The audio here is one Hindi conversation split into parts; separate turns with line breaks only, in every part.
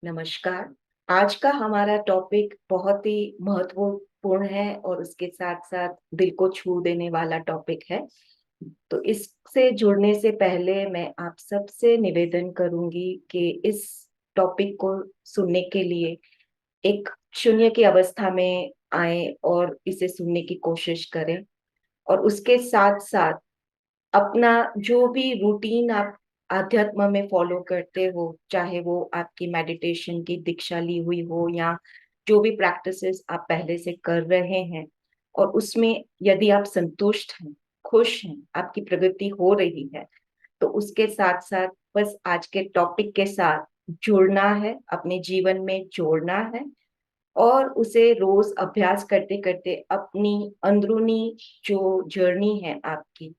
नमस्कार। आज का हमारा टॉपिक बहुत ही महत्वपूर्ण है और उसके साथ-साथ दिल को छू देने वाला टॉपिक है। तो इससे जुड़ने से पहले मैं आप सबसे निवेदन करूँगी कि इस टॉपिक को सुनने के लिए एक शून्य की अवस्था में आएँ और इसे सुनने की कोशिश करें और उसके साथ-साथ अपना जो भी रूटीन आप आध्यात्म में फॉलो करते हो, चाहे वो आपकी मेडिटेशन की दीक्षा ली हुई हो या जो भी प्रैक्टिसेस आप पहले से कर रहे हैं और उसमें यदि आप संतुष्ट हैं, खुश हैं, आपकी प्रगति हो रही है, तो उसके साथ-साथ बस आज के टॉपिक के साथ जुड़ना है, अपने जीवन में जोड़ना है और उसे रोज़ अभ्यास करते-करते अपनी अंदरूनी जो जर्नी है आपकी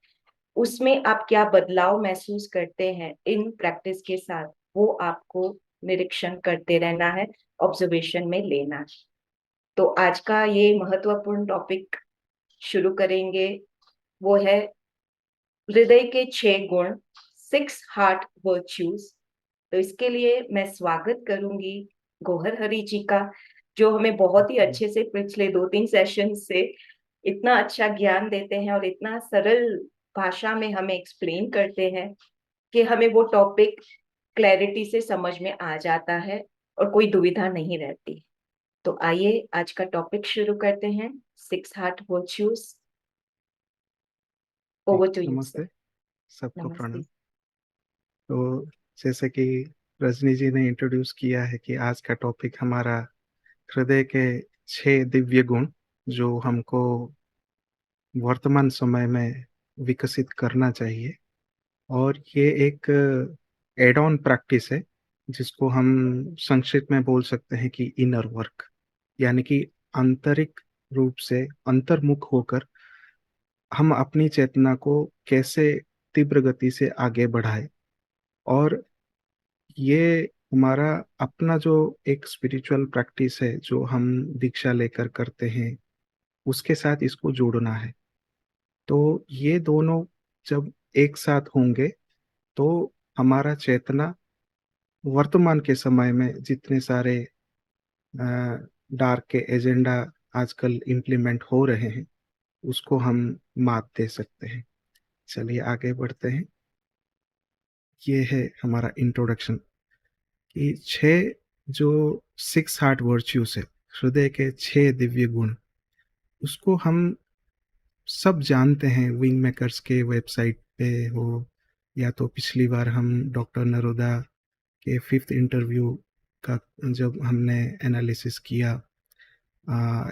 उसमें आप क्या बदलाव महसूस करते हैं इन प्रैक्टिस के साथ, वो आपको निरीक्षण करते रहना है, ऑब्जर्वेशन में लेना है। तो आज का ये महत्वपूर्ण टॉपिक शुरू करेंगे, वो है हृदय के 6 गुण, 6 हार्ट वर्च्यूज़। तो इसके लिए मैं स्वागत करूँगी गौहर हरी जी का, जो हमें बहुत ही अच्छे से पिछले 2-3 सेशन से इतना अच्छा ज्ञान देते हैं और इतना सरल भाषा में हमें एक्सप्लेन करते हैं कि हमें वो टॉपिक क्लैरिटी से समझ में आ जाता है और कोई दुविधा नहीं रहती। तो आइए आज का टॉपिक शुरू करते हैं, 6 हार्ट वर्च्यूज़।
जी,
ओवर टू यू सर।
नमस्ते, सबको
नमस्ते।
प्रणाम। तो जैसे कि रजनी जी ने इंट्रोड्यूस किया है कि आज का टॉपिक हमारा हृदय के 6 दिव्य गुण जो हमको वर्तमान समय में विकसित करना चाहिए। और ये एक एड ऑन प्रैक्टिस है जिसको हम संक्षिप्त में बोल सकते हैं कि इनर वर्क, यानी कि आंतरिक रूप से अंतर्मुख होकर हम अपनी चेतना को कैसे तीव्र गति से आगे बढ़ाए। और ये हमारा अपना जो एक स्पिरिचुअल प्रैक्टिस है जो हम दीक्षा लेकर करते हैं उसके साथ इसको जोड़ना है। तो ये दोनों जब एक साथ होंगे तो हमारा चेतना वर्तमान के समय में जितने सारे डार्क के एजेंडा आजकल इम्प्लीमेंट हो रहे हैं उसको हम मात दे सकते हैं। चलिए आगे बढ़ते हैं। ये है हमारा इंट्रोडक्शन कि 6 जो 6 हार्ट वर्च्यूज है, हृदय के 6 दिव्य गुण, उसको हम सब जानते हैं। विंग मेकर्स के वेबसाइट पे हो या तो पिछली बार हम डॉक्टर नरोदा के 5th इंटरव्यू का जब हमने एनालिसिस किया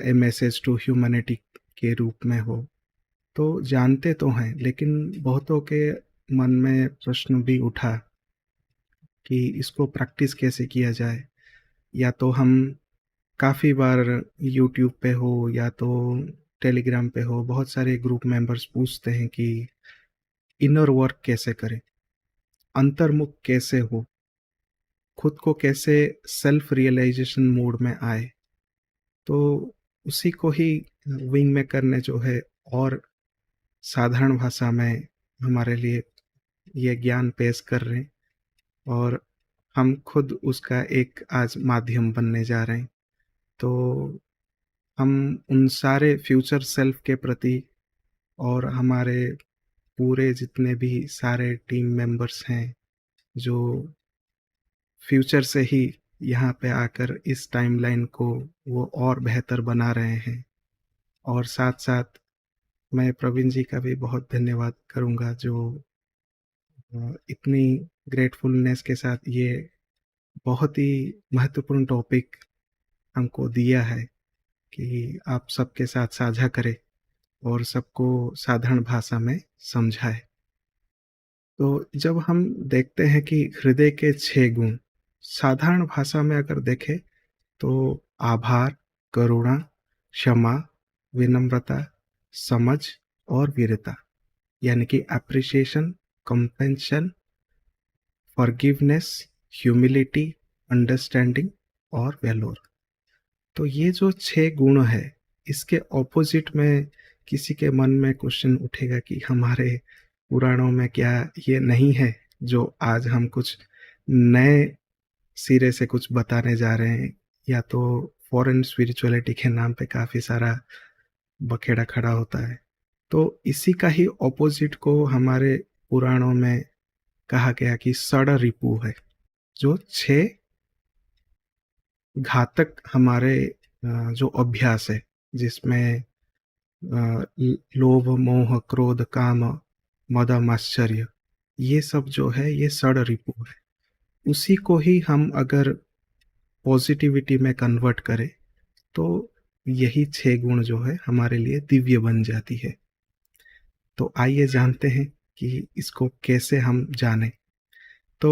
ए मैसेज टू ह्यूमैनिटी के रूप में हो, तो जानते तो हैं, लेकिन बहुतों के मन में प्रश्न भी उठा कि इसको प्रैक्टिस कैसे किया जाए। या तो हम काफ़ी बार यूट्यूब पे हो या तो टेलीग्राम पे हो, बहुत सारे ग्रुप मेंबर्स पूछते हैं कि इनर वर्क कैसे करें, अंतर्मुख कैसे हो, खुद को कैसे सेल्फ रियलाइजेशन मोड में आए। तो उसी को ही विंग मेकर ने जो है और साधारण भाषा में हमारे लिए ये ज्ञान पेश कर रहे हैं और हम खुद उसका एक आज माध्यम बनने जा रहे हैं। तो हम उन सारे फ्यूचर सेल्फ के प्रति और हमारे पूरे जितने भी सारे टीम मेंबर्स हैं जो फ्यूचर से ही यहाँ पे आकर इस टाइमलाइन को वो और बेहतर बना रहे हैं। और साथ साथ मैं प्रवीण जी का भी बहुत धन्यवाद करूँगा जो इतनी ग्रेटफुलनेस के साथ ये बहुत ही महत्वपूर्ण टॉपिक हमको दिया है कि आप सबके साथ साझा करें और सबको साधारण भाषा में समझाए। तो जब हम देखते हैं कि हृदय के 6 गुण साधारण भाषा में अगर देखें तो आभार, करुणा, क्षमा, विनम्रता, समझ और वीरता, यानी कि अप्रिसिएशन, कंपेंशन, फॉरगिवनेस, ह्यूमिलिटी, अंडरस्टैंडिंग और वेलोर। तो ये जो 6 गुण है, इसके ऑपोजिट में किसी के मन में क्वेश्चन उठेगा कि हमारे पुराणों में क्या ये नहीं है जो आज हम कुछ नए सिरे से कुछ बताने जा रहे हैं, या तो फॉरेन स्पिरिचुअलिटी के नाम पे काफ़ी सारा बखेड़ा खड़ा होता है। तो इसी का ही ऑपोजिट को हमारे पुराणों में कहा गया कि षड रिपु है, जो 6 घातक हमारे जो अभ्यास है, जिसमें लोभ, मोह, क्रोध, काम, मद, मात्सर्य, ये सब जो है ये षड रिपु है। उसी को ही हम अगर पॉजिटिविटी में कन्वर्ट करें तो यही 6 गुण जो है हमारे लिए दिव्य बन जाती है। तो आइए जानते हैं कि इसको कैसे हम जानें। तो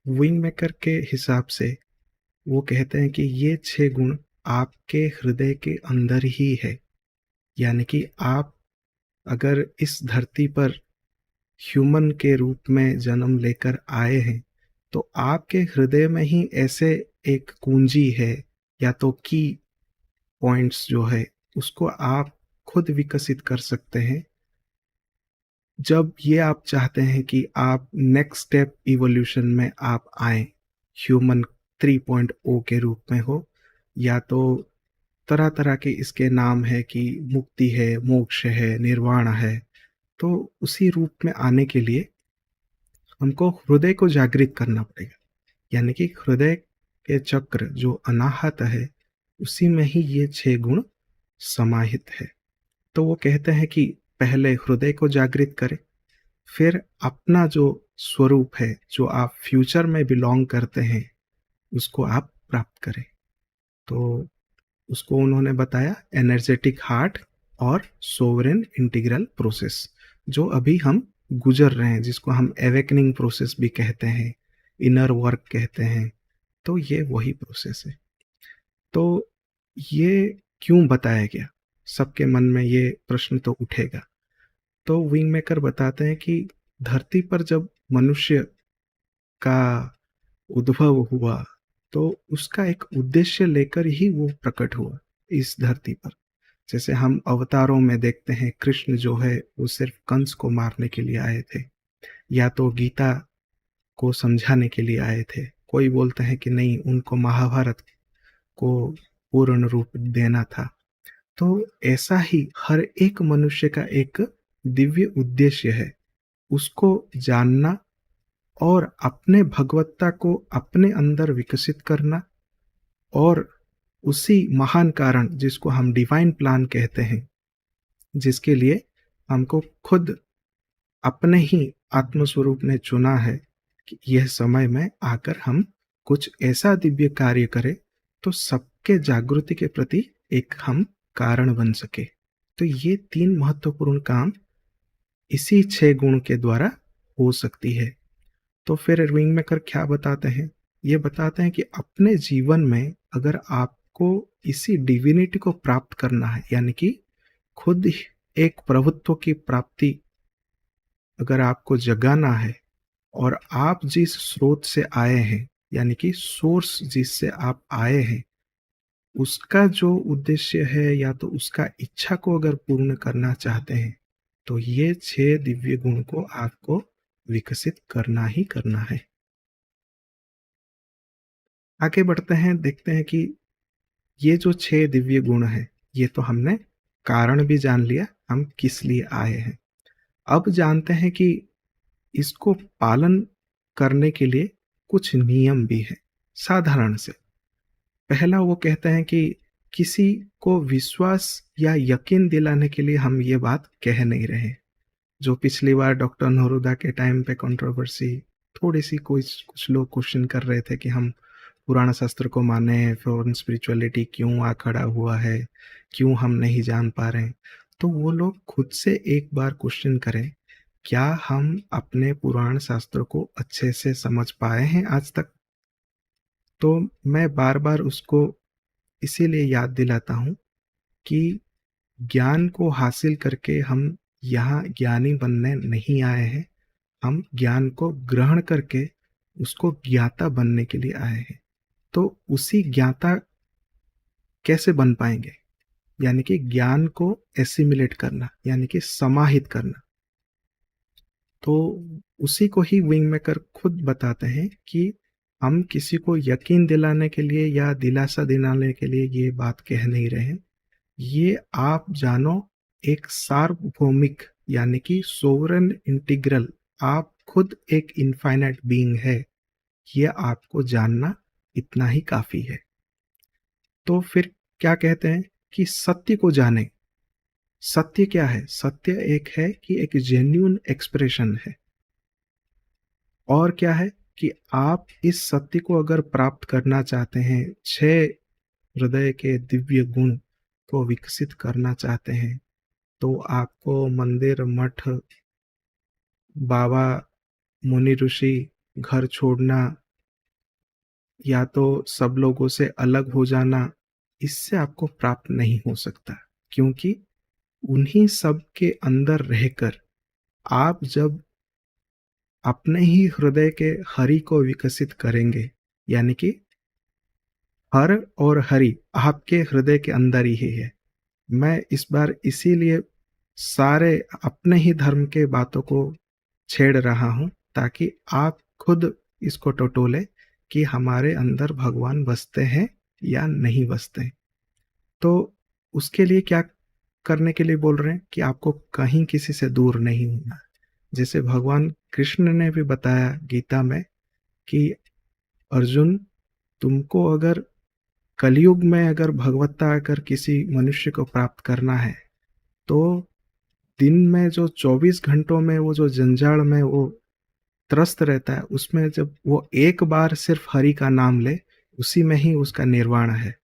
विंग मेकर के हिसाब से वो कहते हैं कि ये 6 गुण आपके हृदय के अंदर ही है। यानी कि आप अगर इस धरती पर ह्यूमन के रूप में जन्म लेकर आए हैं, तो आपके हृदय में ही ऐसे एक कुंजी है, या तो की पॉइंट्स जो है उसको आप खुद विकसित कर सकते हैं। जब ये आप चाहते हैं कि आप नेक्स्ट स्टेप इवोल्यूशन में आप आए, ह्यूमन 3.0 के रूप में हो, या तो तरह तरह के इसके नाम है कि मुक्ति है, मोक्ष है, निर्वाण है। तो उसी रूप में आने के लिए हमको हृदय को जागृत करना पड़ेगा। यानी कि हृदय के चक्र जो अनाहत है, उसी में ही ये 6 गुण समाहित है। तो वो कहते हैं कि पहले हृदय को जागृत करें, फिर अपना जो स्वरूप है, जो आप फ्यूचर में बिलोंग करते हैं, उसको आप प्राप्त करें। तो उसको उन्होंने बताया एनर्जेटिक हार्ट और सोवरेन इंटीग्रल प्रोसेस, जो अभी हम गुजर रहे हैं, जिसको हम एवेकनिंग प्रोसेस भी कहते हैं, इनर वर्क कहते हैं। तो ये वही प्रोसेस है। तो ये क्यों बताया गया, सबके मन में ये प्रश्न तो उठेगा। तो विंग मेकर बताते हैं कि धरती पर जब मनुष्य का उद्भव हुआ, तो उसका एक उद्देश्य लेकर ही वो प्रकट हुआ इस धरती पर। जैसे हम अवतारों में देखते हैं, कृष्ण जो है वो सिर्फ कंस को मारने के लिए आए थे, या तो गीता को समझाने के लिए आए थे। कोई बोलते हैं कि नहीं, उनको महाभारत को पूर्ण रूप देना था। तो ऐसा ही हर एक मनुष्य का एक दिव्य उद्देश्य है, उसको जानना और अपने भगवत्ता को अपने अंदर विकसित करना, और उसी महान कारण जिसको हम डिवाइन प्लान कहते हैं, जिसके लिए हमको खुद अपने ही आत्मस्वरूप ने चुना है कि यह समय में आकर हम कुछ ऐसा दिव्य कार्य करें, तो सबके जागृति के प्रति एक हम कारण बन सके। तो ये 3 महत्वपूर्ण काम इसी 6 गुण के द्वारा हो सकती है। तो फिर विंग मेकर क्या बताते हैं? ये बताते हैं कि अपने जीवन में अगर आपको इसी डिविनिटी को प्राप्त करना है, यानी कि खुद एक प्रभुत्व की प्राप्ति अगर आपको जगाना है, और आप जिस स्रोत से आए हैं, यानी कि सोर्स जिससे आप आए हैं, उसका जो उद्देश्य है या तो उसका इच्छा को अगर पूर्ण करना चाहते हैं, तो ये 6 दिव्य गुण को आपको विकसित करना ही करना है। आगे बढ़ते हैं, देखते हैं कि ये जो 6 दिव्य गुण है, ये तो हमने कारण भी जान लिया, हम किस लिए आए हैं। अब जानते हैं कि इसको पालन करने के लिए कुछ नियम भी है, साधारण से। पहला वो कहते हैं कि किसी को विश्वास या यकीन दिलाने के लिए हम ये बात कह नहीं रहे। जो पिछली बार डॉक्टर नोरुदा के टाइम पे कंट्रोवर्सी थोड़ी सी, कुछ लोग क्वेश्चन कर रहे थे कि हम पुराण शास्त्र को माने, फॉरेन स्पिरिचुअलिटी क्यों आ खड़ा हुआ है, क्यों हम नहीं जान पा रहे हैं। तो वो लोग खुद से एक बार क्वेश्चन करें, क्या हम अपने पुराण शास्त्र को अच्छे से समझ पाए हैं आज तक? तो मैं बार बार उसको इसीलिए याद दिलाता हूँ कि ज्ञान को हासिल करके हम यहाँ ज्ञानी बनने नहीं आए हैं, हम ज्ञान को ग्रहण करके उसको ज्ञाता बनने के लिए आए हैं। तो उसी ज्ञाता कैसे बन पाएंगे? यानी कि ज्ञान को एसिमिलेट करना, यानी कि समाहित करना। तो उसी को ही विंग मेकर खुद बताते हैं कि हम किसी को यकीन दिलाने के लिए या दिलासा दिलाने के लिए ये बात कह नहीं रहे हैं। ये आप जानो, एक सार्वभौमिक यानी कि सोवरेन इंटीग्रल, आप खुद एक इनफाइनाइट बीइंग है, ये आपको जानना इतना ही काफी है। तो फिर क्या कहते हैं कि सत्य को जाने। सत्य क्या है? सत्य एक है कि एक जेन्युइन एक्सप्रेशन है। और क्या है कि आप इस सत्य को अगर प्राप्त करना चाहते हैं, 6 हृदय के दिव्य गुण को विकसित करना चाहते हैं, तो आपको मंदिर, मठ, बाबा, मुनि ऋषि, घर छोड़ना या तो सब लोगों से अलग हो जाना, इससे आपको प्राप्त नहीं हो सकता। क्योंकि उन्हीं सब के अंदर रहकर आप जब अपने ही हृदय के हरि को विकसित करेंगे, यानी कि हर और हरि आपके हृदय के अंदर ही है। मैं इस बार इसीलिए सारे अपने ही धर्म के बातों को छेड़ रहा हूं, ताकि आप खुद इसको टटोले कि हमारे अंदर भगवान बसते हैं या नहीं बसते। तो उसके लिए क्या करने के लिए बोल रहे हैं कि आपको कहीं किसी से दूर नहीं होना। जैसे भगवान कृष्ण ने भी बताया गीता में कि अर्जुन, तुमको अगर कलयुग में अगर भगवत्ता अगर किसी मनुष्य को प्राप्त करना है, तो दिन में जो 24 घंटों में वो जो जंजाल में वो त्रस्त रहता है, उसमें जब वो एक बार सिर्फ हरि का नाम ले, उसी में ही उसका निर्वाण है।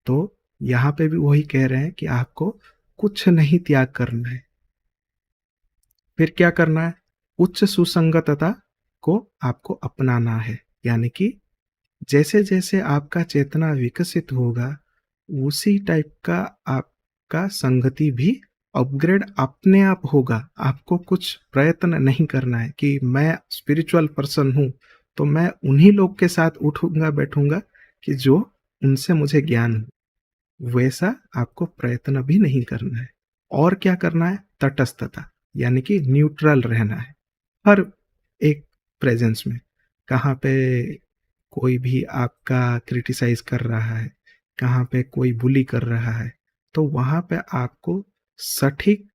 तो यहाँ पे भी वही कह रहे हैं कि आपको कुछ नहीं त्याग करना है। फिर क्या करना है? उच्च सुसंगतता को आपको अपनाना है। यानी कि जैसे जैसे आपका चेतना विकसित होगा, उसी टाइप का आपका संगति भी अपग्रेड अपने आप होगा। आपको कुछ प्रयत्न नहीं करना है कि मैं स्पिरिचुअल पर्सन हूं, तो मैं उन्हीं लोग के साथ उठूंगा बैठूंगा कि जो उनसे मुझे ज्ञान हो। वैसा आपको प्रयत्न भी नहीं करना है। और क्या करना है? तटस्थता, यानी कि न्यूट्रल रहना है हर एक प्रेजेंस में। कहाँ पे कोई भी आपका क्रिटिसाइज कर रहा है, कहाँ पे कोई बुली कर रहा है, तो वहां पे आपको सटीक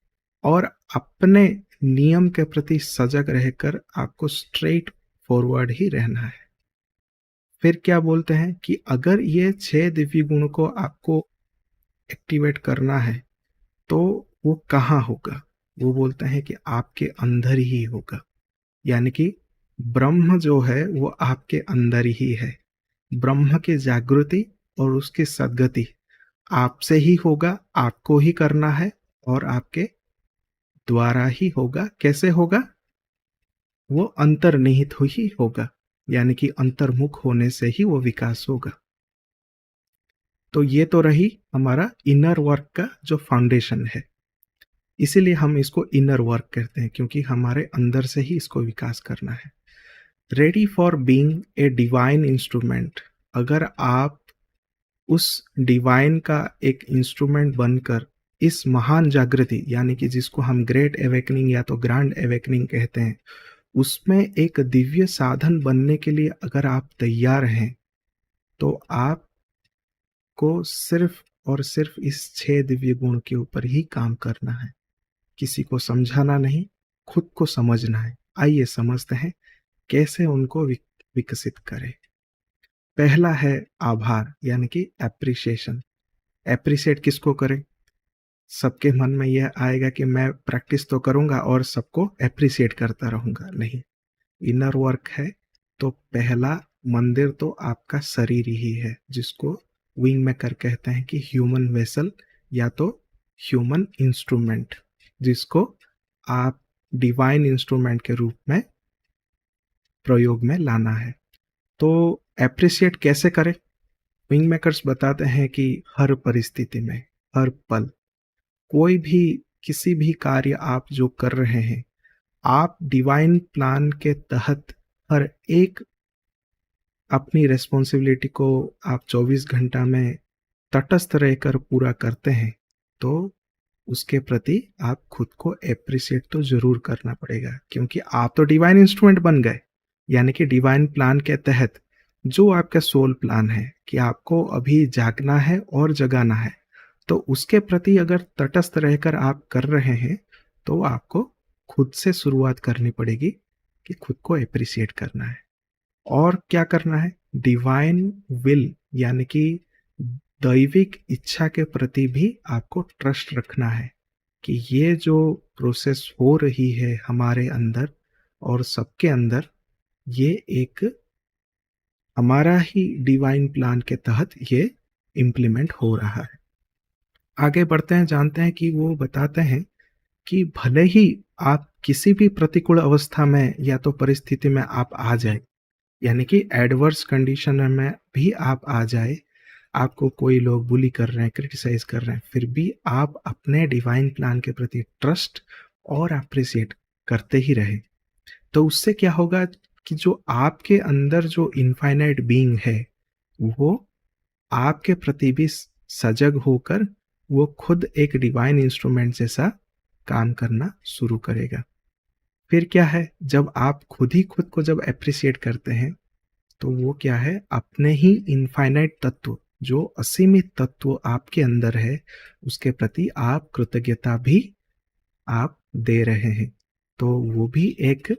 और अपने नियम के प्रति सजग रहकर आपको स्ट्रेट फॉरवर्ड ही रहना है। फिर क्या बोलते हैं कि अगर ये 6 दिव्य गुण को आपको एक्टिवेट करना है, तो वो कहाँ होगा? वो बोलते हैं कि आपके अंदर ही होगा। यानी कि ब्रह्म जो है वो आपके अंदर ही है। ब्रह्म की जागृति और उसकी सद्गति आपसे ही होगा, आपको ही करना है, और आपके द्वारा ही होगा। कैसे होगा? वो अंतर्निहित ही होगा, यानी कि अंतर्मुख होने से ही वो विकास होगा। तो ये तो रही हमारा इनर वर्क का जो फाउंडेशन है। इसीलिए हम इसको इनर वर्क कहते हैं, क्योंकि हमारे अंदर से ही इसको विकास करना है। Ready for being a divine instrument. अगर आप उस डिवाइन का एक इंस्ट्रूमेंट बनकर इस महान जागृति, यानी कि जिसको हम ग्रेट एवेकनिंग या तो ग्रैंड एवेकनिंग कहते हैं, उसमें एक दिव्य साधन बनने के लिए अगर आप तैयार हैं, तो आपको सिर्फ और सिर्फ इस 6 दिव्य गुण के ऊपर ही काम करना है। किसी को समझाना नहीं, खुद को समझना है। आइए समझते हैं कैसे उनको विकसित करें। पहला है आभार, यानी कि एप्रिसिएशन। एप्रिशिएट किसको करें? सबके मन में यह आएगा कि मैं प्रैक्टिस तो करूंगा और सबको एप्रिशिएट करता रहूंगा। नहीं, इनर वर्क है। तो पहला मंदिर तो आपका शरीर ही है, जिसको विंग मेकर कहते हैं कि ह्यूमन वेसल या तो ह्यूमन इंस्ट्रूमेंट, जिसको आप डिवाइन इंस्ट्रूमेंट के रूप में प्रयोग में लाना है। तो एप्रिशिएट कैसे करें? विंग मेकर्स बताते हैं कि हर परिस्थिति में, हर पल, कोई भी किसी भी कार्य आप जो कर रहे हैं, आप डिवाइन प्लान के तहत हर एक अपनी रिस्पॉन्सिबिलिटी को आप 24 घंटा में तटस्थ रहकर पूरा करते हैं, तो उसके प्रति आप खुद को एप्रिशिएट तो जरूर करना पड़ेगा। क्योंकि आप तो डिवाइन इंस्ट्रूमेंट बन गए, यानी कि डिवाइन प्लान के तहत जो आपका सोल प्लान है कि आपको अभी जागना है और जगाना है, तो उसके प्रति अगर तटस्थ रहकर आप कर रहे हैं, तो आपको खुद से शुरुआत करनी पड़ेगी कि खुद को एप्रिशिएट करना है। और क्या करना है? डिवाइन विल यानी कि दैविक इच्छा के प्रति भी आपको ट्रस्ट रखना है कि ये जो प्रोसेस हो रही है हमारे अंदर और सबके अंदर, ये एक हमारा ही डिवाइन प्लान के तहत ये इम्प्लीमेंट हो रहा है। आगे बढ़ते हैं, जानते हैं कि वो बताते हैं कि भले ही आप किसी भी प्रतिकूल अवस्था में या तो परिस्थिति में आप आ जाए, यानी कि एडवर्स कंडीशन में भी आप आ जाए, आपको कोई लोग बुली कर रहे हैं, क्रिटिसाइज कर रहे हैं, फिर भी आप अपने डिवाइन प्लान के प्रति ट्रस्ट और अप्रिसिएट करते ही रहे। तो उससे क्या होगा कि जो आपके अंदर जो इनफाइनाइट बीइंग है, वो आपके प्रति भी सजग होकर वो खुद एक डिवाइन इंस्ट्रूमेंट जैसा काम करना शुरू करेगा। फिर क्या है, जब आप खुद ही खुद को जब अप्रिशिएट करते हैं, तो वो क्या है, अपने ही इनफाइनाइट तत्व, जो असीमित तत्व आपके अंदर है, उसके प्रति आप कृतज्ञता भी आप दे रहे हैं। तो वो भी एक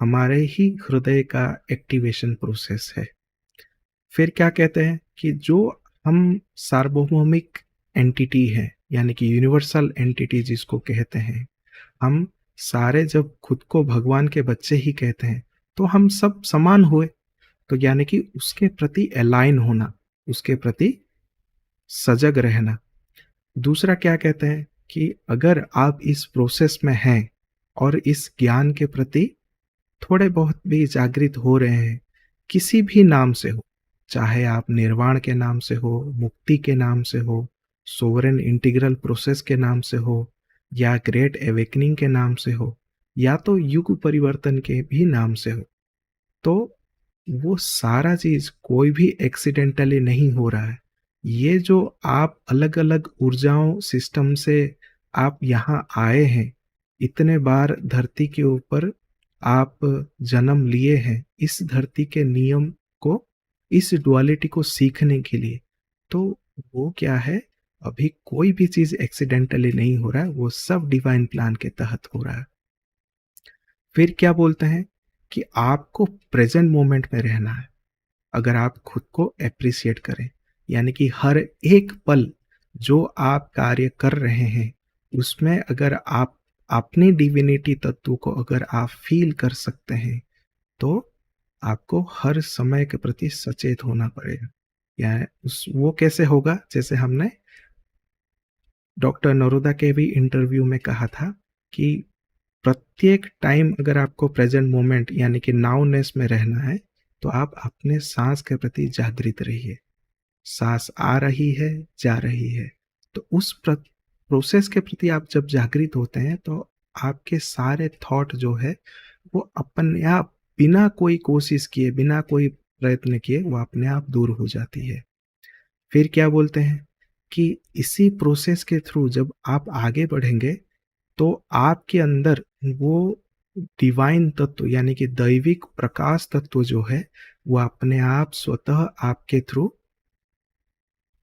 हमारे ही हृदय का एक्टिवेशन प्रोसेस है। फिर क्या कहते हैं कि जो हम सार्वभौमिक एंटिटी है, यानी कि यूनिवर्सल एंटिटी जिसको कहते हैं, हम सारे जब खुद को भगवान के बच्चे ही कहते हैं, तो हम सब समान हुए। तो यानी कि उसके प्रति अलाइन होना, उसके प्रति सजग रहना। दूसरा क्या कहते हैं कि अगर आप इस प्रोसेस में हैं और इस ज्ञान के प्रति थोड़े बहुत भी जागृत हो रहे हैं, किसी भी नाम से हो, चाहे आप निर्वाण के नाम से हो, मुक्ति के नाम से हो, सोवरेन इंटीग्रल प्रोसेस के नाम से हो, या ग्रेट एवेकनिंग के नाम से हो, या तो युग परिवर्तन के भी नाम से हो, तो वो सारा चीज कोई भी एक्सीडेंटली नहीं हो रहा है। ये जो आप अलग अलग ऊर्जाओं सिस्टम से आप यहाँ आए हैं, इतने बार धरती के ऊपर आप जन्म लिए हैं इस धरती के नियम को, इस डुअलिटी को सीखने के लिए। तो वो क्या है, अभी कोई भी चीज एक्सीडेंटली नहीं हो रहा है, वो सब डिवाइन प्लान के तहत हो रहा है। फिर क्या बोलते हैं कि आपको प्रेजेंट मोमेंट में रहना है। अगर आप खुद को अप्रिशिएट करें, यानी कि हर एक पल जो आप कार्य कर रहे हैं, उसमें अगर आप अपनी डिविनिटी तत्व को अगर आप फील कर सकते हैं, तो आपको हर समय के प्रति सचेत होना पड़ेगा। या उस वो कैसे होगा, जैसे हमने डॉक्टर नरोदा के भी इंटरव्यू में कहा था कि प्रत्येक टाइम अगर आपको प्रेजेंट मोमेंट यानी कि नाउनेस में रहना है, तो आप अपने सांस के प्रति जागृत रहिए। सांस आ रही है, जा रही है, तो उस प्रोसेस के प्रति आप जब जागृत होते हैं, तो आपके सारे थॉट जो है वो अपने आप, बिना कोई कोशिश किए, बिना कोई प्रयत्न किए, वो अपने आप दूर हो जाती है। फिर क्या बोलते हैं कि इसी प्रोसेस के थ्रू जब आप आगे बढ़ेंगे, तो आपके अंदर वो डिवाइन तत्व यानी कि दैविक प्रकाश तत्व जो है, वो अपने आप स्वतः आपके थ्रू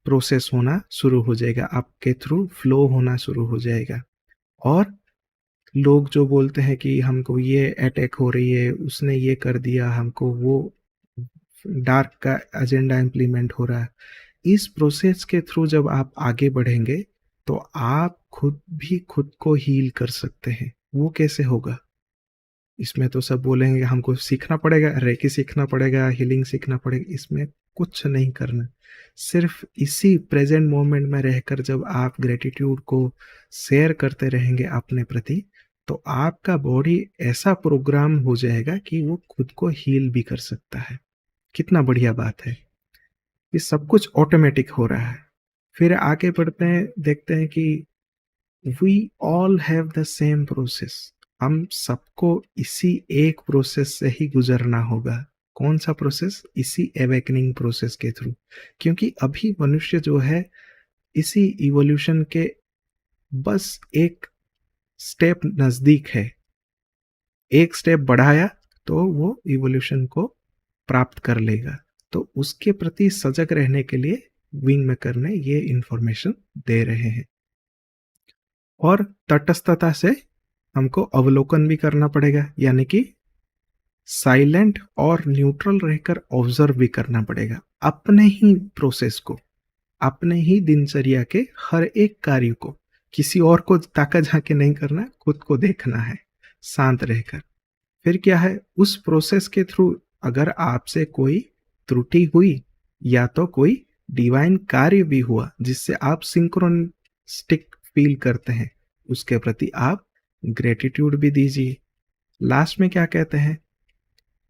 प्रोसेस होना शुरू हो जाएगा, आपके थ्रू फ्लो होना शुरू हो जाएगा। और लोग जो बोलते हैं कि हमको ये अटैक हो रही है, उसने ये कर दिया, हमको वो डार्क का एजेंडा इम्प्लीमेंट हो रहा है, इस प्रोसेस के थ्रू जब आप आगे बढ़ेंगे, तो आप खुद भी खुद को हील कर सकते हैं। वो कैसे होगा? इसमें तो सब बोलेंगे हमको सीखना पड़ेगा, रेकी सीखना पड़ेगा, हीलिंग सीखना पड़ेगा। इसमें कुछ नहीं करना, सिर्फ इसी प्रेजेंट मोमेंट में रहकर जब आप ग्रेटिट्यूड को शेयर करते रहेंगे अपने प्रति, तो आपका बॉडी ऐसा प्रोग्राम हो जाएगा कि वो खुद को हील भी कर सकता है। कितना बढ़िया बात है, ये सब कुछ ऑटोमेटिक हो रहा है। फिर आगे बढ़ते हैं, देखते हैं कि we all have the same process. हम सबको इसी एक प्रोसेस से ही गुजरना होगा। कौन सा प्रोसेस? इसी अवेकनिंग प्रोसेस के थ्रू। क्योंकि अभी मनुष्य जो है इसी इवोल्यूशन के बस एक स्टेप नजदीक है। एक स्टेप बढ़ाया तो वो इवोल्यूशन को प्राप्त कर लेगा। तो उसके प्रति सजग रहने के लिए विंग मेकर ने ये इंफॉर्मेशन दे रहे हैं। और तटस्थता से हमको अवलोकन भी करना पड़ेगा, यानी कि साइलेंट और न्यूट्रल रहकर ऑब्जर्व भी करना पड़ेगा अपने ही प्रोसेस को, अपने ही दिनचर्या के हर एक कार्य को। किसी और को ताका झांके नहीं करना, खुद को देखना है शांत रहकर। फिर क्या है, उस प्रोसेस के थ्रू अगर आपसे कोई त्रुटि हुई या तो कोई डिवाइन कार्य भी हुआ जिससे आप सिंक्रोनिस्टिक फील करते हैं, उसके प्रति आप ग्रेटिट्यूड भी दीजिए। लास्ट में क्या कहते हैं,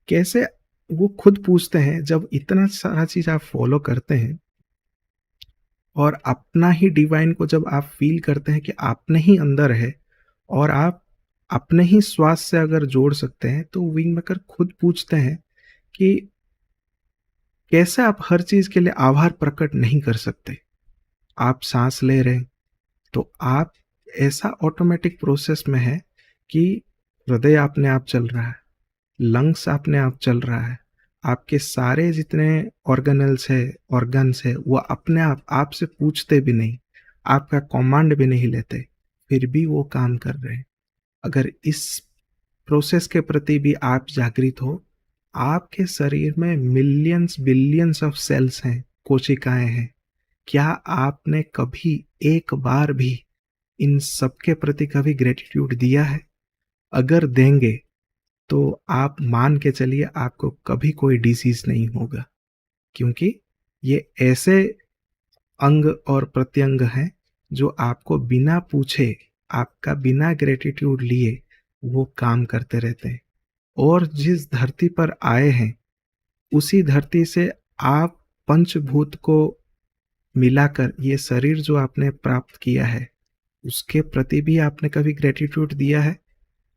कैसे वो खुद पूछते हैं, जब इतना सारा चीज आप फॉलो करते हैं और अपना ही डिवाइन को जब आप फील करते हैं कि आपने ही अंदर है और आप अपने ही श्वास से अगर जोड़ सकते हैं, तो विंग मेकर खुद पूछते हैं कि कैसे आप हर चीज के लिए आभार प्रकट नहीं कर सकते। आप सांस ले रहे हैं तो आप ऐसा ऑटोमेटिक प्रोसेस में है कि हृदय अपने आप चल रहा है, लंग्स अपने आप चल रहा है, आपके सारे जितने ऑर्गेनल्स है, ऑर्गन्स है, वो अपने आप आपसे पूछते भी नहीं, आपका कमांड भी नहीं लेते, फिर भी वो काम कर रहे हैं। अगर इस प्रोसेस के प्रति भी आप जागृत हो, आपके शरीर में मिलियंस बिलियंस ऑफ सेल्स हैं, कोशिकाएं हैं। क्या आपने कभी एक बार भी इन सबके प्रति कभी ग्रेटिट्यूड दिया है? अगर देंगे तो आप मान के चलिए आपको कभी कोई डिसीज नहीं होगा, क्योंकि ये ऐसे अंग और प्रत्यंग हैं जो आपको बिना पूछे, आपका बिना ग्रेटिट्यूड लिए वो काम करते रहते हैं। और जिस धरती पर आए हैं उसी धरती से आप पंचभूत को मिलाकर ये शरीर जो आपने प्राप्त किया है, उसके प्रति भी आपने कभी ग्रेटिट्यूड दिया है?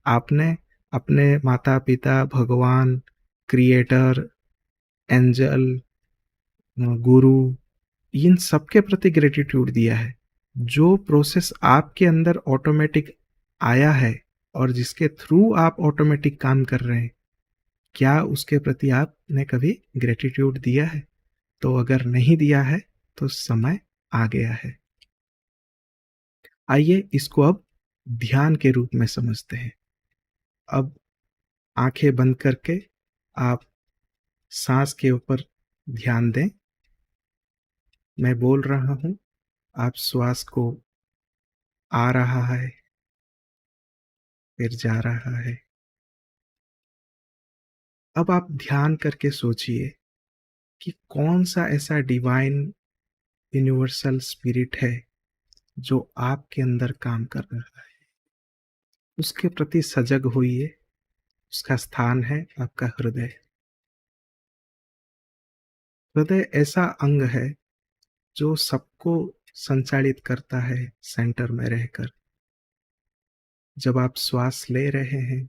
आपने अपने माता पिता, भगवान, क्रिएटर, एंजल, गुरु, इन सबके प्रति ग्रेटिट्यूड दिया है? जो प्रोसेस आपके अंदर ऑटोमेटिक आया है और जिसके थ्रू आप ऑटोमेटिक काम कर रहे हैं, क्या उसके प्रति आपने कभी ग्रेटिट्यूड दिया है? तो अगर नहीं दिया है तो समय आ गया है। आइए इसको अब ध्यान के रूप में समझते हैं। अब आंखें बंद करके आप सांस के ऊपर ध्यान दें। मैं बोल रहा हूं, आप श्वास को आ रहा है, फिर जा रहा है। अब आप ध्यान करके सोचिए कि कौन सा ऐसा डिवाइन यूनिवर्सल स्पिरिट है जो आपके अंदर काम कर रहा है। उसके प्रति सजग होइए। उसका स्थान है आपका हृदय। हृदय ऐसा अंग है जो सबको संचालित करता है सेंटर में रहकर। जब आप श्वास ले रहे हैं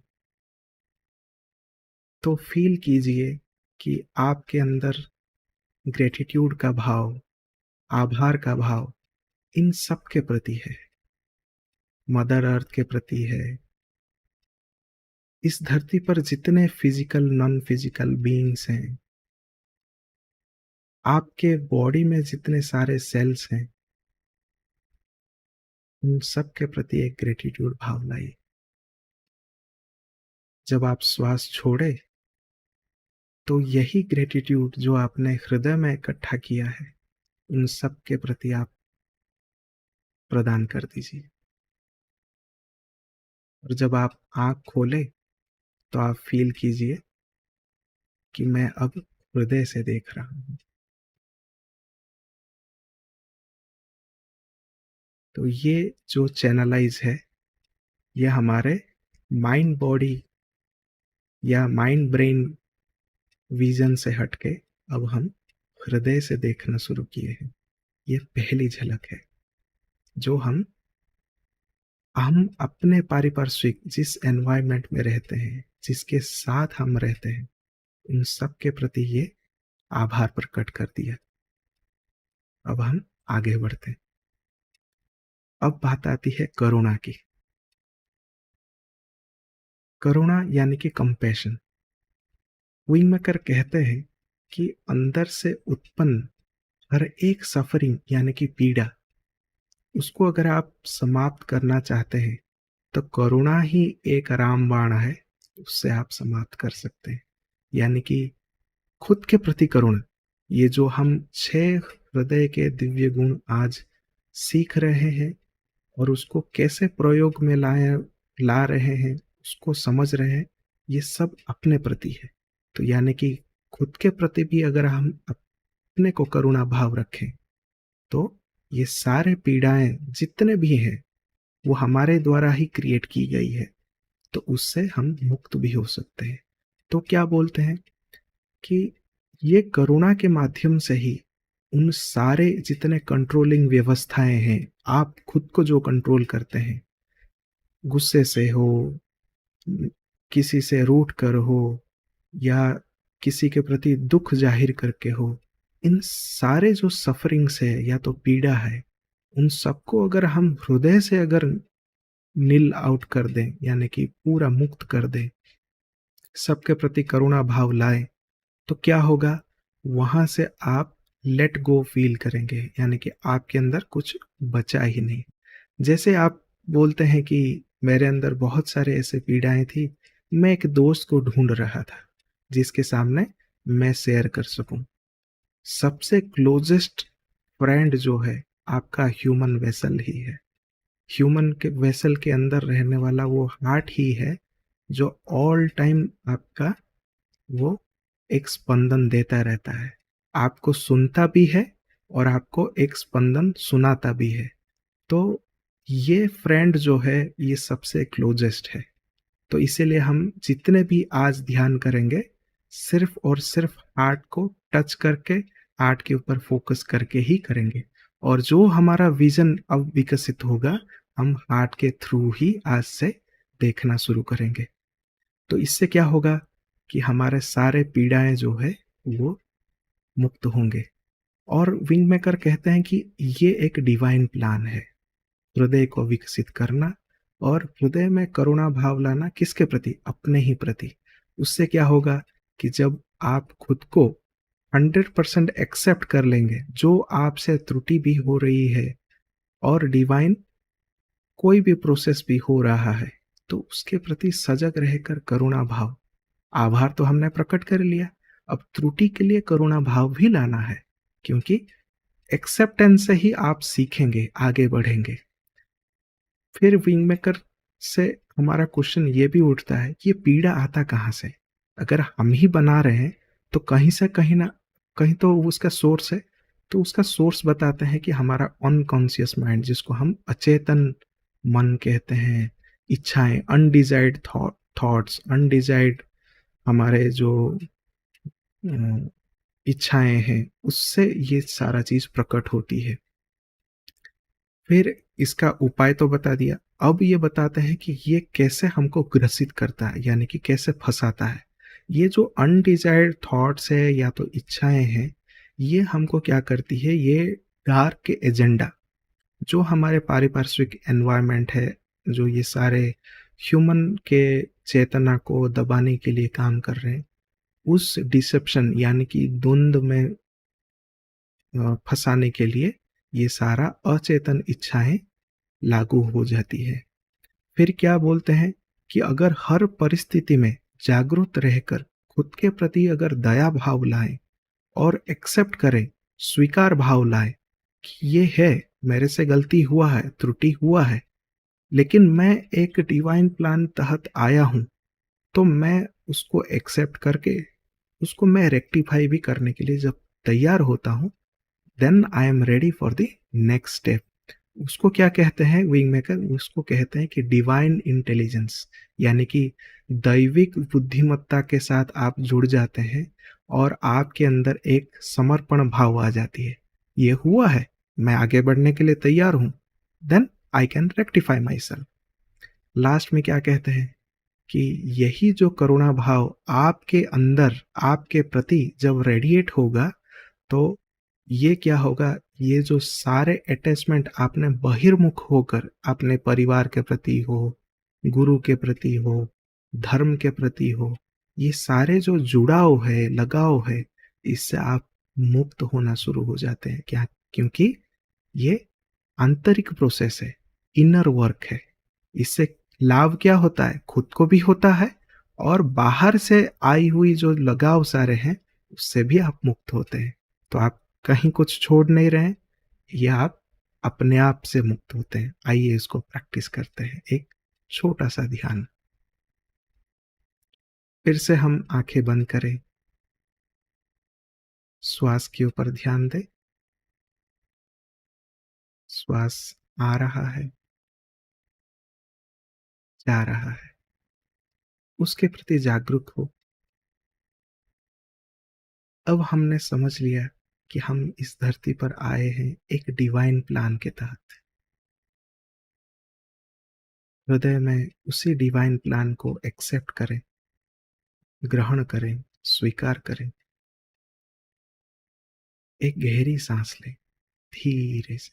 तो फील कीजिए कि आपके अंदर ग्रेटिट्यूड का भाव, आभार का भाव इन सब के प्रति है। मदर अर्थ के प्रति है, इस धरती पर जितने फिजिकल नॉन फिजिकल बीइंग्स हैं, आपके बॉडी में जितने सारे सेल्स हैं, उन सब के प्रति एक ग्रेटिट्यूड भाव लाइए। जब आप श्वास छोड़े तो यही ग्रेटिट्यूड जो आपने हृदय में इकट्ठा किया है, उन सब के प्रति आप प्रदान कर दीजिए। और जब आप आंख खोले तो आप फील कीजिए कि मैं अब हृदय से देख रहा हूं। तो ये जो चैनलाइज है, ये हमारे माइंड बॉडी या माइंड ब्रेन विजन से हटके अब हम हृदय से देखना शुरू किए हैं। ये पहली झलक है जो हम अपने पारिपार्श्विक जिस एनवायरनमेंट में रहते हैं, जिसके साथ हम रहते हैं, उन सब के प्रति ये आभार प्रकट कर दिया। अब हम आगे बढ़ते हैं। अब बात आती है करुणा की। करुणा यानी कि कंपैशन। विंगमेकर कहते हैं कि अंदर से उत्पन्न हर एक सफरिंग यानी कि पीड़ा, उसको अगर आप समाप्त करना चाहते हैं तो करुणा ही एक रामबाण है, उससे आप समाप्त कर सकते हैं। यानी कि खुद के प्रति करुणा, ये जो हम 6 हृदय के दिव्य गुण आज सीख रहे हैं और उसको कैसे प्रयोग में ला रहे हैं, उसको समझ रहे हैं, ये सब अपने प्रति है। तो यानी कि खुद के प्रति भी अगर हम अपने को करुणा भाव रखें तो ये सारे पीड़ाएं जितने भी हैं वो हमारे द्वारा ही क्रिएट की गई है, तो उससे हम मुक्त भी हो सकते हैं। तो क्या बोलते हैं कि ये करुणा के माध्यम से ही उन सारे जितने कंट्रोलिंग व्यवस्थाएं हैं, आप खुद को जो कंट्रोल करते हैं, गुस्से से हो, किसी से रूठ कर हो, या किसी के प्रति दुख जाहिर करके हो, इन सारे जो सफरिंग्स है या तो पीड़ा है, उन सबको अगर हम हृदय से अगर नील आउट कर दें, यानी कि पूरा मुक्त कर दें, सबके प्रति करुणा भाव लाएं, तो क्या होगा, वहां से आप लेट गो फील करेंगे, यानी कि आपके अंदर कुछ बचा ही नहीं। जैसे आप बोलते हैं कि मेरे अंदर बहुत सारे ऐसे पीड़ाएं थी, मैं एक दोस्त को ढूंढ रहा था जिसके सामने मैं शेयर कर सकूं। सबसे क्लोजेस्ट फ्रेंड जो है आपका ह्यूमन वेसल ही है। ह्यूमन के वेसल के अंदर रहने वाला वो हार्ट ही है जो ऑल टाइम आपका वो एक स्पंदन देता रहता है, आपको सुनता भी है और आपको एक स्पंदन सुनाता भी है। तो ये फ्रेंड जो है ये सबसे क्लोजेस्ट है। तो इसीलिए हम जितने भी आज ध्यान करेंगे, सिर्फ और सिर्फ हार्ट को टच करके, हार्ट के ऊपर फोकस करके ही करेंगे। और जो हमारा विजन अब विकसित होगा, हम हार्ट के थ्रू ही आज से देखना शुरू करेंगे। तो इससे क्या होगा कि हमारे सारे पीड़ाएं जो है वो मुक्त होंगे। और विंग मेकर कहते हैं कि ये एक डिवाइन प्लान है, हृदय को विकसित करना और हृदय में करुणा भाव लाना। किसके प्रति? अपने ही प्रति। उससे क्या होगा कि जब आप खुद को 100% एक्सेप्ट कर लेंगे, जो आपसे त्रुटि भी हो रही है और डिवाइन कोई भी प्रोसेस भी हो रहा है, तो उसके प्रति सजग रहकर करुणा भाव, आभार तो हमने प्रकट कर लिया, अब त्रुटि के लिए करुणा भाव भी लाना है, क्योंकि एक्सेप्टेंस से ही आप सीखेंगे, आगे बढ़ेंगे। फिर विंगमेकर से हमारा क्वेश्चन ये भी उठता है कि ये पीड़ा आता कहाँ से? अगर हम ही बना रहे हैं तो कहीं से कहीं ना कहीं तो उसका सोर्स है। तो उसका सोर्स बताते हैं कि हमारा अनकॉन्शियस माइंड, जिसको हम अचेतन मन कहते हैं, इच्छाएं, अनडिजायर्ड थॉट्स, अनडिजायर्ड हमारे जो इच्छाएं हैं, उससे ये सारा चीज प्रकट होती है। फिर इसका उपाय तो बता दिया, अब ये बताते हैं कि ये कैसे हमको ग्रसित करता है, यानी कि कैसे फंसाता है। ये जो अनडिजायर्ड थॉट्स है या तो इच्छाएं हैं, ये हमको क्या करती है, ये डार्क एजेंडा जो हमारे पारिपार्श्विक एनवायरनमेंट है, जो ये सारे ह्यूमन के चेतना को दबाने के लिए काम कर रहे हैं, उस डिसेप्शन यानी कि द्वंद में फंसाने के लिए ये सारा अचेतन इच्छाएं लागू हो जाती है। फिर क्या बोलते हैं कि अगर हर परिस्थिति में जागरूक रहकर खुद के प्रति अगर दया भाव लाएं और एक्सेप्ट करें, स्वीकार भाव लाएं कि ये है, मेरे से गलती हुआ है, त्रुटि हुआ है, लेकिन मैं एक डिवाइन प्लान तहत आया हूं, तो मैं उसको एक्सेप्ट करके उसको मैं रेक्टिफाई भी करने के लिए जब तैयार होता हूं, then I am ready for the next step. उसको क्या कहते हैं विंग मेकर? उसको कहते हैं कि डिवाइन इंटेलिजेंस, यानी कि दैविक बुद्धिमत्ता के साथ आप जुड़ जाते हैं और आपके अंदर एक समर्पण भाव आ जाती है। ये हुआ है, मैं आगे बढ़ने के लिए तैयार हूं, then I can rectify myself. Last में क्या कहते हैं कि यही जो करुणा भाव आपके अंदर आपके प्रति जब रेडिएट होगा, तो ये क्या होगा, ये जो सारे अटैचमेंट आपने बहिर्मुख होकर अपने परिवार के प्रति हो, गुरु के प्रति हो, धर्म के प्रति हो, ये सारे जो जुड़ाव है, लगाव है, इससे आप मुक्त होना शुरू हो जाते हैं। क्या? क्योंकि ये आंतरिक प्रोसेस है, इनर वर्क है। इससे लाभ क्या होता है? खुद को भी होता है और बाहर से आई हुई जो लगाव सारे हैं उससे भी आप मुक्त होते हैं। तो आप कहीं कुछ छोड़ नहीं रहे हैं, ये आप अपने आप से मुक्त होते हैं। आइए इसको प्रैक्टिस करते हैं। एक छोटा सा ध्यान। फिर से हम आंखें बंद करें, श्वास के ऊपर ध्यान दें। श्वास आ रहा है, जा रहा है, उसके प्रति जागरूक हो। अब हमने समझ लिया कि हम इस धरती पर आए हैं एक डिवाइन प्लान के तहत। हृदय में उसी डिवाइन प्लान को एक्सेप्ट करें, ग्रहण करें, स्वीकार करें। एक गहरी सांस लें धीरे से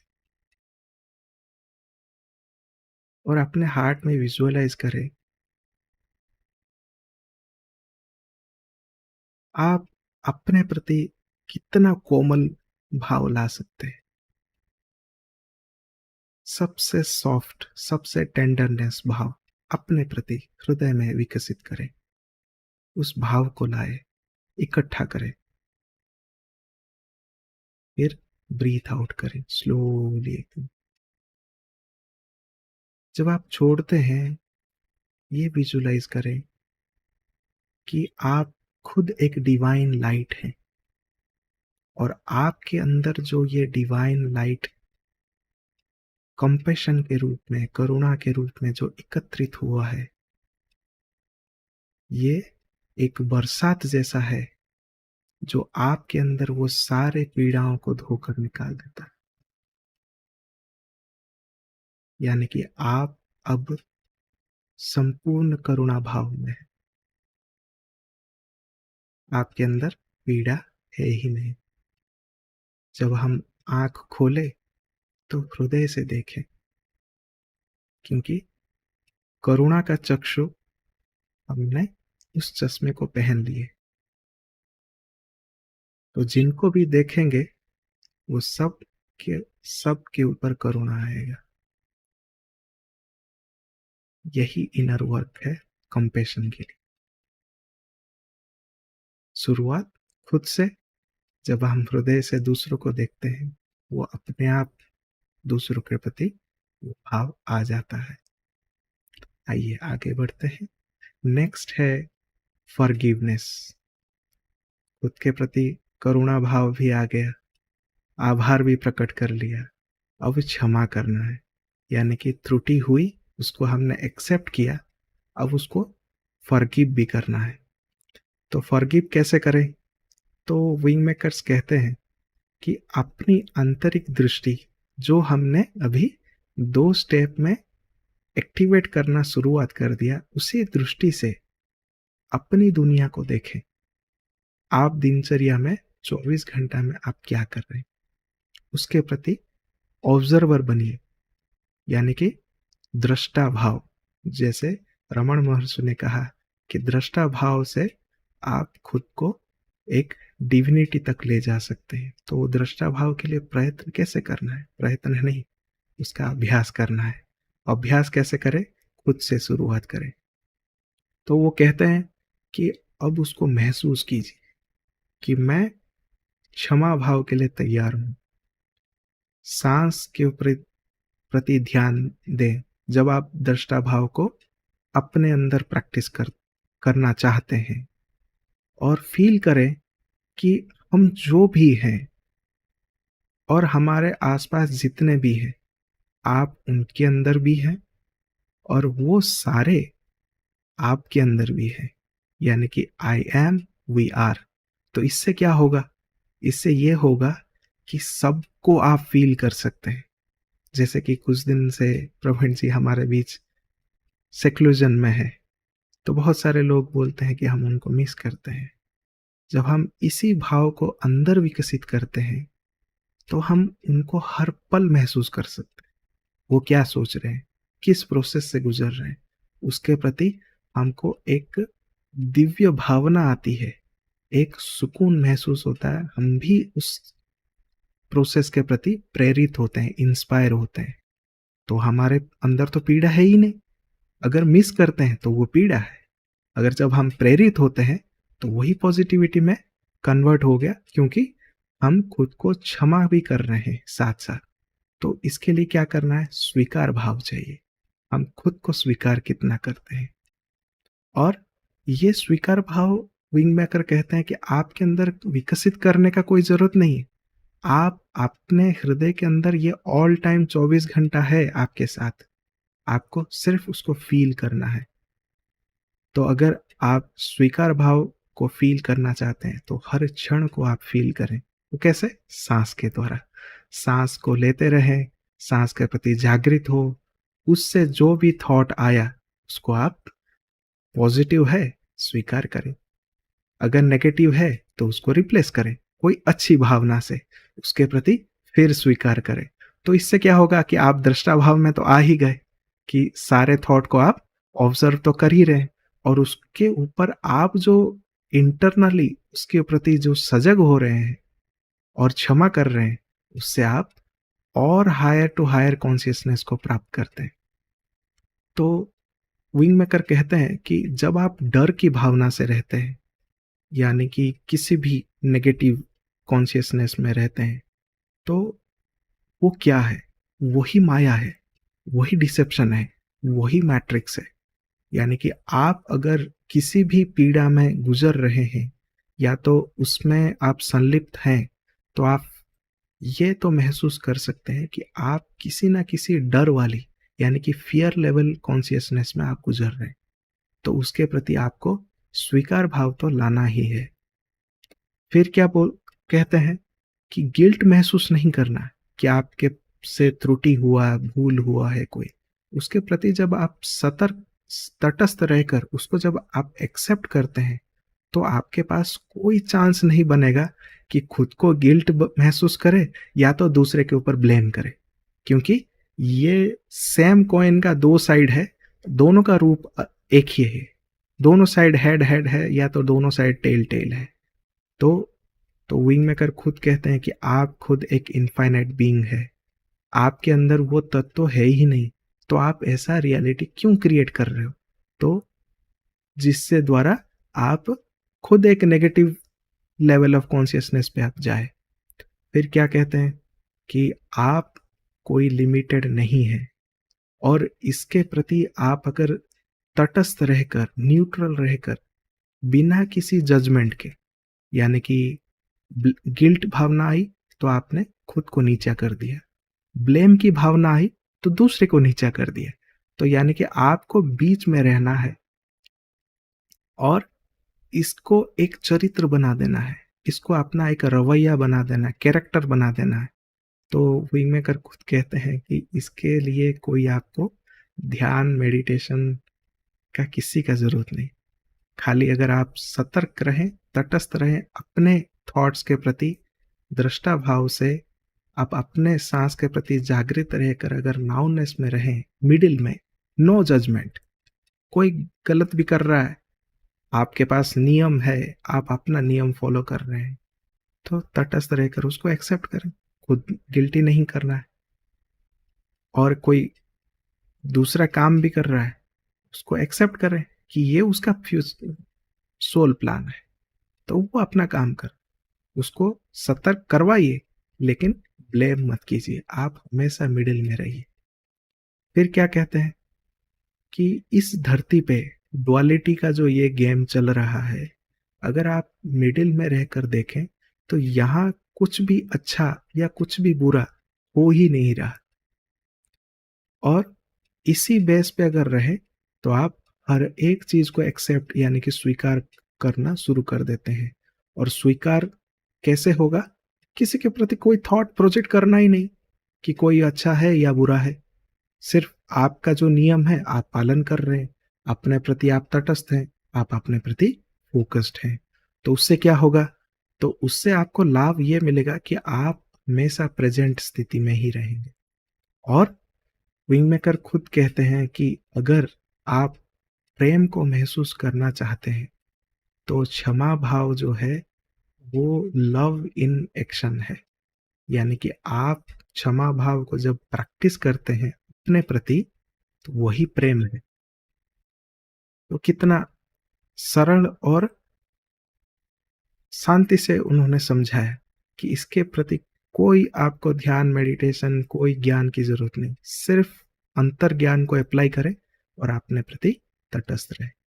और अपने हार्ट में विजुअलाइज करें आप अपने प्रति कितना कोमल भाव ला सकते हैं। सबसे सॉफ्ट, सबसे टेंडरनेस भाव अपने प्रति हृदय में विकसित करें। उस भाव को लाए, इकट्ठा करें, फिर ब्रीथ आउट करें स्लोली एकदम। जब आप छोड़ते हैं, ये विजुलाइज करें कि आप खुद एक डिवाइन लाइट हैं और आपके अंदर जो ये डिवाइन लाइट कंपैशन के रूप में, करुणा के रूप में जो एकत्रित हुआ है, ये एक बरसात जैसा है जो आपके अंदर वो सारे पीड़ाओं को धोकर निकाल देता है। यानी कि आप अब संपूर्ण करुणा भाव में है। आपके अंदर पीड़ा है ही नहीं। जब हम आंख खोले तो हृदय से देखें, क्योंकि करुणा का चक्षु हमने उस चश्मे को पहन लिए। तो जिनको भी देखेंगे वो सब के ऊपर करुणा आएगा। यही इनर वर्क है कंपैशन के लिए। शुरुआत खुद से। जब हम हृदय से दूसरों को देखते हैं, वो अपने आप दूसरों के प्रति वो भाव आ जाता है। आइए आगे बढ़ते हैं। नेक्स्ट है फॉरगिवनेस। खुद के प्रति करुणा भाव भी आ गया, आभार भी प्रकट कर लिया। अब क्षमा करना है। यानी कि त्रुटि हुई, उसको हमने एक्सेप्ट किया, अब उसको फॉरगिव भी करना है। तो फॉरगिव कैसे करें? तो विंग मेकर्स कहते हैं कि अपनी आंतरिक दृष्टि जो हमने अभी 2 स्टेप में एक्टिवेट करना शुरुआत कर दिया, उसी दृष्टि से अपनी दुनिया को देखें। आप दिनचर्या में 24 घंटा में आप क्या कर रहे हैं, उसके प्रति ऑब्जर्वर बनिए। यानी कि दृष्टा भाव। जैसे रमण महर्षि ने कहा कि दृष्टा भाव से आप खुद को एक डिविनिटी तक ले जा सकते हैं। तो दृष्टा भाव के लिए प्रयत्न कैसे करना है? प्रयत्न नहीं, उसका अभ्यास करना है। अभ्यास कैसे करें? खुद से शुरुआत करें। तो वो कहते हैं कि अब उसको महसूस कीजिए कि मैं क्षमा भाव के लिए तैयार हूं। सांस के प्रति ध्यान दें। जब आप दृष्टा भाव को अपने अंदर प्रैक्टिस करना चाहते हैं और फील करें कि हम जो भी हैं और हमारे आसपास जितने भी हैं, आप उनके अंदर भी हैं और वो सारे आपके अंदर भी हैं। यानी कि आई एम, वी आर। तो इससे क्या होगा? इससे ये होगा कि सबको आप फील कर सकते हैं। जैसे कि कुछ दिन से प्रवीण जी हमारे बीच सेक्लूजन में है, तो बहुत सारे लोग बोलते हैं कि हम उनको मिस करते हैं। जब हम इसी भाव को अंदर विकसित करते हैं तो हम उनको हर पल महसूस कर सकते हैं। वो क्या सोच रहे हैं, किस प्रोसेस से गुजर रहे हैं, उसके प्रति हमको एक दिव्य भावना आती है एक सुकून महसूस होता है, हम भी उस प्रोसेस के प्रति प्रेरित होते हैं, इंस्पायर होते हैं। तो हमारे अंदर तो पीड़ा है ही नहीं, अगर मिस करते हैं तो वो पीड़ा है। अगर जब हम प्रेरित होते हैं तो वही पॉजिटिविटी में कन्वर्ट हो गया, क्योंकि हम खुद को क्षमा भी कर रहे हैं साथ साथ। तो इसके लिए क्या करना है? स्वीकार भाव चाहिए। हम खुद को स्वीकार कितना करते हैं। और ये स्वीकार भाव विंग मैकर कहते हैं कि आपके अंदर विकसित करने का कोई जरूरत नहीं है। आप अपने हृदय के अंदर ये ऑल टाइम 24 घंटा है आपके साथ, आपको सिर्फ उसको फील करना है। तो अगर आप स्वीकार भाव को फील करना चाहते हैं तो हर क्षण को आप फील करें। वो कैसे? सांस के द्वारा। सांस को लेते रहें, सांस के प्रति जागृत हो। उससे जो भी थॉट आया उसको आप पॉजिटिव है स्वीकार करें, अगर नेगेटिव है तो उसको रिप्लेस करें कोई अच्छी भावना से, उसके प्रति फिर स्वीकार करें। तो इससे क्या होगा कि आप दृष्टा भाव में तो आ ही गए, कि सारे थॉट को आप ऑब्जर्व तो कर ही रहे हैं, और उसके ऊपर आप जो इंटरनली उसके प्रति जो सजग हो रहे हैं और क्षमा कर रहे हैं, उससे आप और हायर टू हायर कॉन्शियसनेस को प्राप्त करते हैं। तो विंग मेकर कहते हैं कि जब आप डर की भावना से रहते हैं, यानी कि किसी भी नेगेटिव कॉन्शियसनेस में रहते हैं, तो वो क्या है? वही माया है, वही डिसेप्शन है, वही मैट्रिक्स है। यानी कि आप अगर किसी भी पीड़ा में गुजर रहे हैं या तो उसमें आप संलिप्त हैं, तो आप ये तो महसूस कर सकते हैं कि आप किसी ना किसी डर वाली, यानी कि फियर लेवल कॉन्शियसनेस में आप गुजर रहे हैं। तो उसके प्रति आपको स्वीकार भाव तो लाना ही है। फिर क्या बोल कहते हैं कि गिल्ट महसूस नहीं करना है कि आपके से त्रुटि हुआ, भूल हुआ है कोई। उसके प्रति जब आप सतर्क, तटस्थ रहकर उसको जब आप एक्सेप्ट करते हैं, तो आपके पास कोई चांस नहीं बनेगा कि खुद को गिल्ट महसूस करे या तो दूसरे के ऊपर ब्लेम करे, क्योंकि ये सेम कॉइन का दो साइड है, दोनों का रूप एक ही है। दोनों साइड हेड हेड है या तो दोनों साइड टेल टेल है। तो विंग मेकर खुद कहते हैं कि आप खुद एक इनफाइनाइट बीइंग है, आपके अंदर वो तत्व है ही नहीं, तो आप ऐसा रियलिटी क्यों क्रिएट कर रहे हो? तो जिससे द्वारा आप खुद एक नेगेटिव लेवल ऑफ कॉन्शियसनेस पे आप जाए। फिर क्या कहते हैं कि आप कोई लिमिटेड नहीं है, और इसके प्रति आप अगर तटस्थ रहकर, न्यूट्रल रहकर, बिना किसी जजमेंट के, यानी कि गिल्ट भावना आई तो आपने खुद को नीचा कर दिया, ब्लेम की भावना आई तो दूसरे को नीचा कर दिया। तो यानी कि आपको बीच में रहना है और इसको एक चरित्र बना देना है, इसको अपना एक रवैया बना देना है, कैरेक्टर बना देना है। तो विंग मेकर खुद कहते हैं कि इसके लिए कोई आपको ध्यान, मेडिटेशन का किसी का जरूरत नहीं। खाली अगर आप सतर्क रहें, तटस्थ रहें, अपने थॉट्स के प्रति दृष्टा भाव से, आप अपने सांस के प्रति जागृत रहकर अगर नाउनेस में रहें, मिडिल में, नो जजमेंट, कोई गलत भी कर रहा है, आपके पास नियम है, आप अपना नियम फॉलो कर रहे हैं, तो तटस्थ रहकर उसको एक्सेप्ट करें, खुद गिल्टी नहीं करना है। और कोई दूसरा काम भी कर रहा है, उसको एक्सेप्ट करें कि ये उसका फ्यूचर सोल प्लान है, तो वो अपना काम कर, उसको सतर्क करवाइए, लेकिन ब्लेम मत कीजिए, आप हमेशा मिडिल में रहिए। फिर क्या कहते हैं कि इस धरती पे डुअलिटी का जो ये गेम चल रहा है, अगर आप मिडिल में रहकर देखें तो यहाँ कुछ भी अच्छा या कुछ भी बुरा हो ही नहीं रहा। और इसी बेस पे अगर रहे तो आप हर एक चीज को एक्सेप्ट, यानी कि स्वीकार करना शुरू कर देते हैं। और स्वीकार कैसे होगा? किसी के प्रति कोई थॉट प्रोजेक्ट करना ही नहीं कि कोई अच्छा है या बुरा है, सिर्फ आपका जो नियम है आप पालन कर रहे हैं, अपने प्रति आप तटस्थ हैं, आप अपने प्रति फोकस्ड हैं। तो उससे क्या होगा? तो उससे आपको लाभ ये मिलेगा कि आप हमेशा प्रेजेंट स्थिति में ही रहेंगे। और विंग मेकर खुद कहते हैं कि अगर आप प्रेम को महसूस करना चाहते हैं तो क्षमा भाव जो है वो लव इन एक्शन है। यानी कि आप क्षमा भाव को जब प्रैक्टिस करते हैं अपने प्रति, तो वही प्रेम है। तो कितना सरल और शांति से उन्होंने समझाया कि इसके प्रति कोई आपको ध्यान, मेडिटेशन, कोई ज्ञान की जरूरत नहीं, सिर्फ अंतर ज्ञान को अप्लाई करें और अपने प्रति तटस्थ रहे।